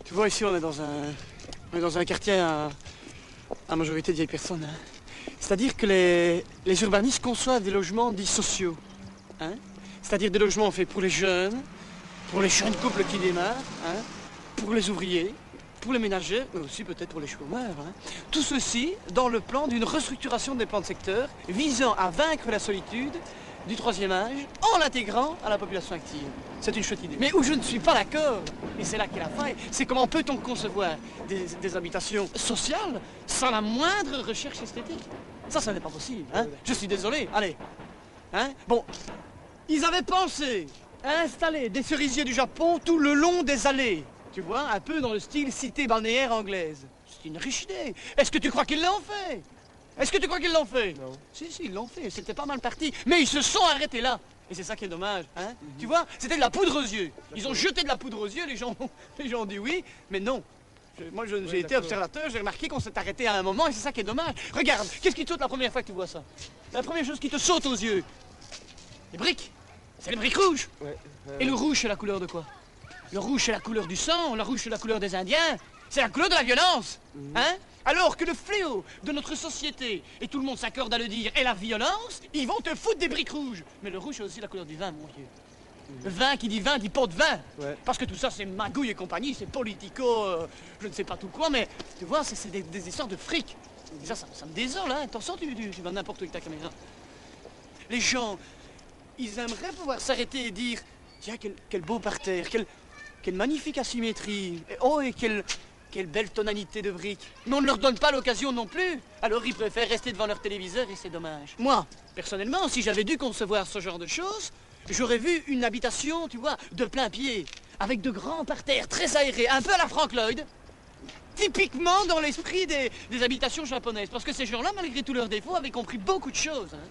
Tu vois, ici, on est dans un quartier à majorité de vieilles personnes. Hein. C'est-à-dire que les urbanistes conçoivent des logements dits sociaux. Hein. C'est-à-dire des logements faits pour les jeunes couples qui démarrent, hein, pour les ouvriers, pour les ménagers, mais aussi peut-être pour les chômeurs. Hein. Tout ceci dans le plan d'une restructuration des plans de secteur visant à vaincre la solitude du troisième âge en l'intégrant à la population active. C'est une chouette idée. Mais où je ne suis pas d'accord, et c'est là qu'est la faille, c'est comment peut-on concevoir des habitations sociales sans la moindre recherche esthétique. Ça n'est pas possible. Hein. Je suis désolé. Allez. Hein. Bon, ils avaient pensé à installer des cerisiers du Japon tout le long des allées. Tu vois, un peu dans le style cité balnéaire anglaise. C'est une riche idée. Est-ce que tu crois qu'ils l'ont fait? Est-ce que tu crois qu'ils l'ont fait? Non. Si, ils l'ont fait. C'était pas mal parti. Mais ils se sont arrêtés là. Et c'est ça qui est dommage. Hein. Tu vois, c'était de la poudre aux yeux. Ils ont jeté de la poudre aux yeux, les gens ont dit oui, mais non. Moi, j'ai été observateur, j'ai remarqué qu'on s'est arrêté à un moment et c'est ça qui est dommage. Regarde, qu'est-ce qui te saute la première fois que tu vois ça? La première chose qui te saute aux yeux. Les briques. C'est les briques rouges. Ouais. Et le rouge, c'est la couleur de quoi? Le rouge, c'est la couleur du sang. Le rouge, c'est la couleur des Indiens. C'est la couleur de la violence. Hein? Alors que le fléau de notre société, et tout le monde s'accorde à le dire, est la violence, ils vont te foutre des briques rouges. Mais le rouge, c'est aussi la couleur du vin, mon vieux. Le vin qui dit vin dit pot de vin. Ouais. Parce que tout ça, c'est magouille et compagnie, c'est politico, je ne sais pas tout quoi, mais tu vois, c'est des histoires de fric. Et ça me désole, hein. Attention, tu vas n'importe où avec ta caméra. Les gens, ils aimeraient pouvoir s'arrêter et dire, tiens, quel beau parterre, quelle magnifique asymétrie. Et quelle belle tonalité de briques. Mais on ne leur donne pas l'occasion non plus. Alors ils préfèrent rester devant leur téléviseur et c'est dommage. Moi, personnellement, si j'avais dû concevoir ce genre de choses, j'aurais vu une habitation, tu vois, de plein pied, avec de grands parterres très aérés, un peu à la Frank Lloyd, typiquement dans l'esprit des habitations japonaises. Parce que ces gens-là, malgré tous leurs défauts, avaient compris beaucoup de choses. Hein.